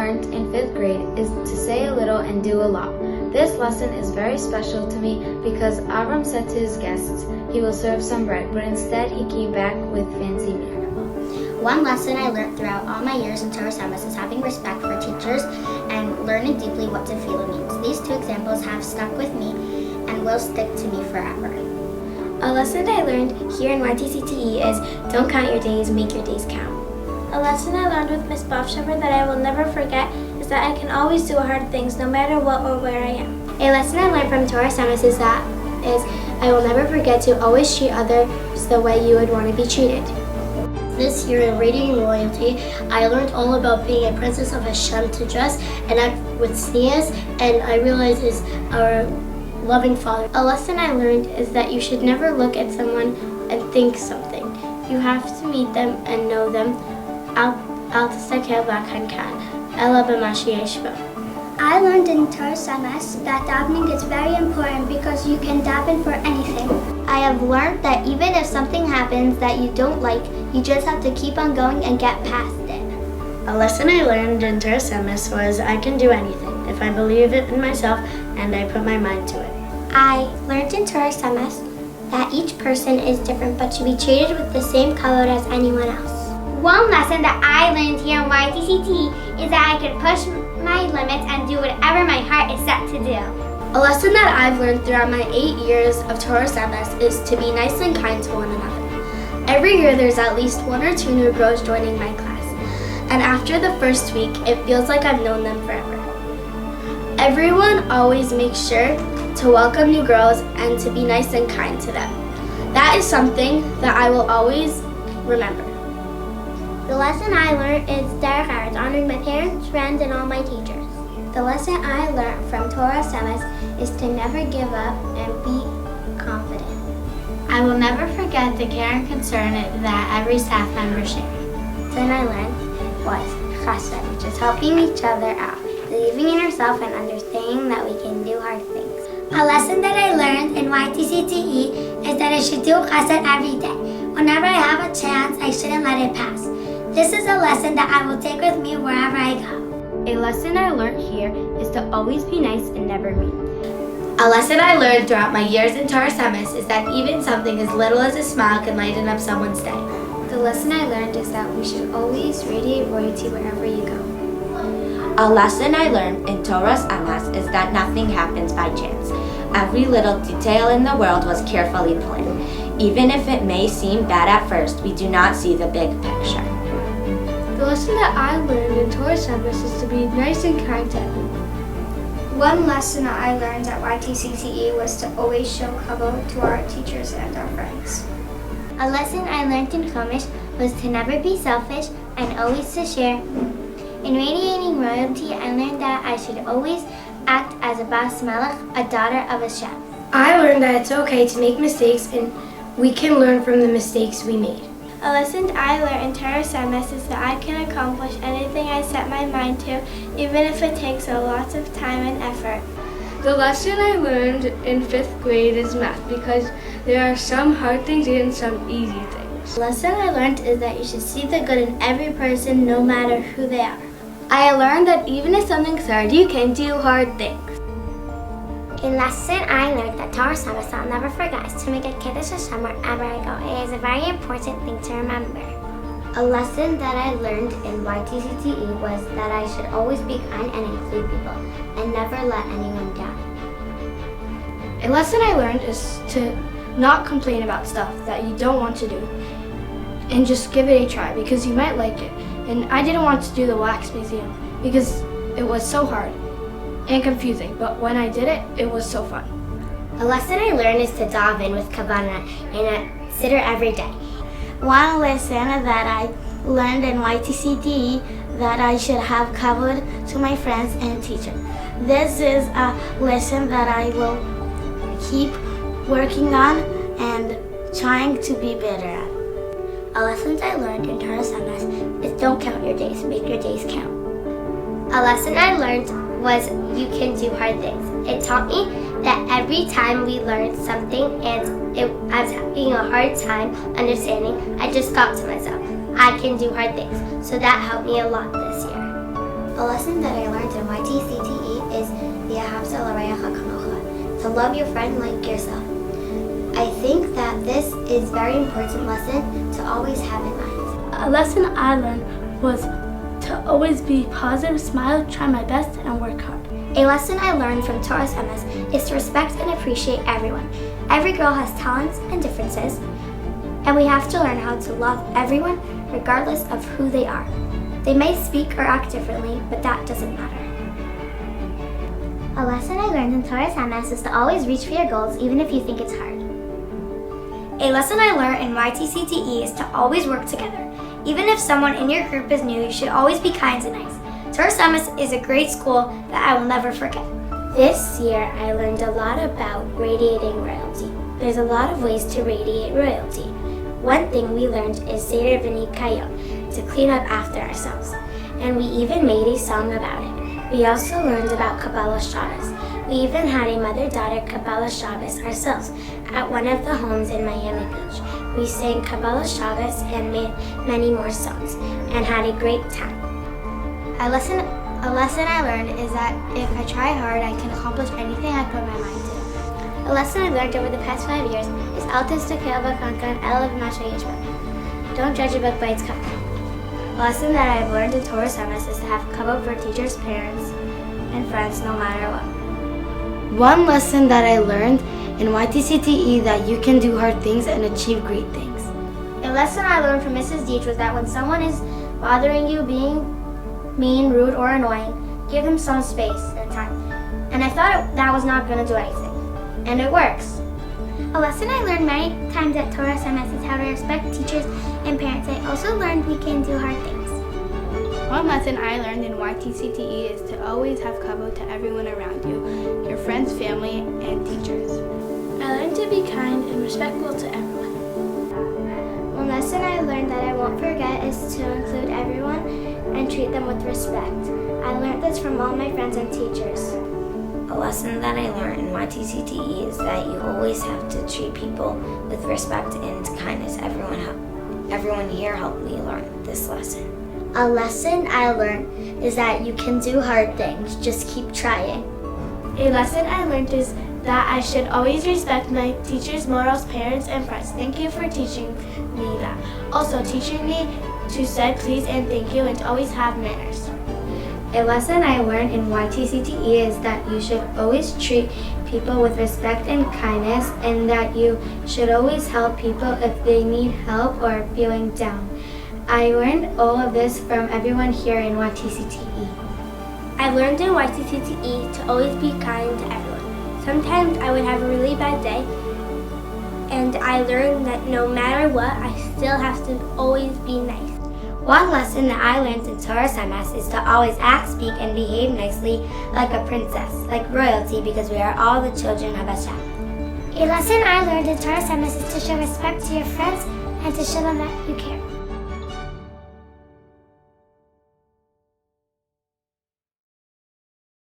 learned in 5th grade is to say a little and do a lot. This lesson is very special to me because Avram said to his guests he will serve some bread, but instead he came back with fancy meal. One lesson I learned throughout all my years in Torah Semis is having respect for teachers and learning deeply what tefillah means. These two examples have stuck with me and will stick to me forever. A lesson I learned here in YTCTE is don't count your days, make your days count. A lesson I learned with Miss Bofshever that I will never forget is that I can always do hard things no matter what or where I am. A lesson I learned from Torah Semis is I will never forget to always treat others the way you would want to be treated. This year in Radiating Royalty, I learned all about being a princess of Hashem to dress and act with sneers, and I realized is our loving Father. A lesson I learned is that you should never look at someone and think something. You have to meet them and know them. Al testakel b'kankan, ela b'ma sheyesh bo. I learned in Torah Semes that davening is very important because you can daven for anything. I have learned that even if something happens that you don't like, you just have to keep on going and get past it. A lesson I learned in Torah Semis was I can do anything if I believe it in myself and I put my mind to it. I learned in Torah Semes that each person is different but should be treated with the same color as anyone else. One lesson that I learned here in YTCTE is that I can push my limits and do whatever my heart is set to do. A lesson that I've learned throughout my 8 years of Torah Semis is to be nice and kind to one another. Every year there's at least 1 or 2 new girls joining my class, and after the first week it feels like I've known them forever. Everyone always makes sure to welcome new girls and to be nice and kind to them. That is something that I will always remember. The lesson I learned is derech eretz, honoring my parents, friends, and all my teachers. The lesson I learned from Torah Semis is to never give up and be confident. I will never forget the care and concern that every staff member shared. The lesson I learned was chesed, which is helping each other out, believing in yourself and understanding that we can do hard things. A lesson that I learned in YTCTE is that I should do chesed every day. Whenever I have a chance, I shouldn't let it pass. This is a lesson that I will take with me wherever I go. A lesson I learned here is to always be nice and never mean. A lesson I learned throughout my years in Torah Semis is that even something as little as a smile can lighten up someone's day. The lesson I learned is that we should always radiate royalty wherever you go. A lesson I learned in Torah Semis is that nothing happens by chance. Every little detail in the world was carefully planned. Even if it may seem bad at first, we do not see the big picture. The lesson that I learned in Torah Semis is to be nice and kind to everyone. One lesson I learned at YTCTE was to always show kavod to our teachers and our friends. A lesson I learned in Chumash was to never be selfish and always to share. In Radiating Royalty, I learned that I should always act as a Bas Melech, a daughter of Hashem. I learned that it's okay to make mistakes and we can learn from the mistakes we made. A lesson I learned in Torah Semis is that I can accomplish anything I set my mind to, even if it takes a lot of time and effort. The lesson I learned in 5th grade is math because there are some hard things and some easy things. The lesson I learned is that you should see the good in every person no matter who they are. I learned that even if something's hard, you can do hard things. A lesson I learned that Torah Semis I'll never forget is to make a Kiddush Hashem wherever I go. It is a very important thing to remember. A lesson that I learned in YTCTE was that I should always be kind and include people and never let anyone down. A lesson I learned is to not complain about stuff that you don't want to do and just give it a try because you might like it. And I didn't want to do the wax museum because it was so hard and confusing, but when I did it, it was so fun. A lesson I learned is to daven with kavanah in a siddur every day. One lesson that I learned in YTCTE that I should have kavod to my friends and teacher. This is a lesson that I will keep working on and trying to be better at. A lesson I learned in Torah Semis is don't count your days, make your days count. A lesson I learned was you can do hard things. It taught me that every time we learned something and I was having a hard time understanding, I just thought to myself, I can do hard things. So that helped me a lot this year. A lesson that I learned in YTCTE is to love your friend like yourself. I think that this is a very important lesson to always have in mind. A lesson I learned was to always be positive, smile, try my best, and work hard. A lesson I learned from Taurus MS is to respect and appreciate everyone. Every girl has talents and differences, and we have to learn how to love everyone regardless of who they are. They may speak or act differently, but that doesn't matter. A lesson I learned in Taurus MS is to always reach for your goals even if you think it's hard. A lesson I learned in YTCTE is to always work together. Even if someone in your group is new, you should always be kind and nice. Taurus MS is a great school that I will never forget. This year, I learned a lot about radiating royalty. There's a lot of ways to radiate royalty. One thing we learned is Seder V'Nikayon, to clean up after ourselves. And we even made a song about it. We also learned about Kabbalah Shabbos. We even had a mother-daughter Kabbalah Shabbos ourselves at one of the homes in Miami Beach. We sang Kabbalah Shabbos and made many more songs and had a great time. A lesson I learned is that if I try hard, I can accomplish anything I put my mind to. A lesson I learned over the past 5 years is Al Tistakel B'Kankan Elav Masha Yeshba. Don't judge a book by its cover. A lesson that I've learned in Taurus MS is to have kavod for teachers, parents, and friends no matter what. One lesson that I learned in YTCTE that you can do hard things and achieve great things. A lesson I learned from Mrs. Deach was that when someone is bothering you, being mean, rude, or annoying, give them some space and time. And I thought that was not going to do anything. And it works. A lesson I learned many times at Taurus MS is how to respect teachers and parents. I also learned we can do hard things. One lesson I learned in YTCTE is to always have kavod to everyone around you, your friends, family, and teachers. I learned to be kind and respectful to everyone. One lesson I learned that I won't forget is to include everyone and treat them with respect. I learned this from all my friends and teachers. A lesson that I learned in YTCTE is that you always have to treat people with respect and kindness. Everyone here helped me learn this lesson. A lesson I learned is that you can do hard things, just keep trying. A lesson I learned is that I should always respect my teachers, morals, parents, and friends. Thank you for teaching me that. Also teaching me to say please and thank you and to always have manners. A lesson I learned in YTCTE is that you should always treat people with respect and kindness, and that you should always help people if they need help or feeling down. I learned all of this from everyone here in YTCTE. I learned in YTCTE to always be kind to everyone. Sometimes I would have a really bad day, and I learned that no matter what, I still have to always be nice. One lesson that I learned in Taurus MS is to always act, speak, and behave nicely like a princess, like royalty, because we are all the children of Hashem. A lesson I learned in Taurus MS is to show respect to your friends and to show them that you care.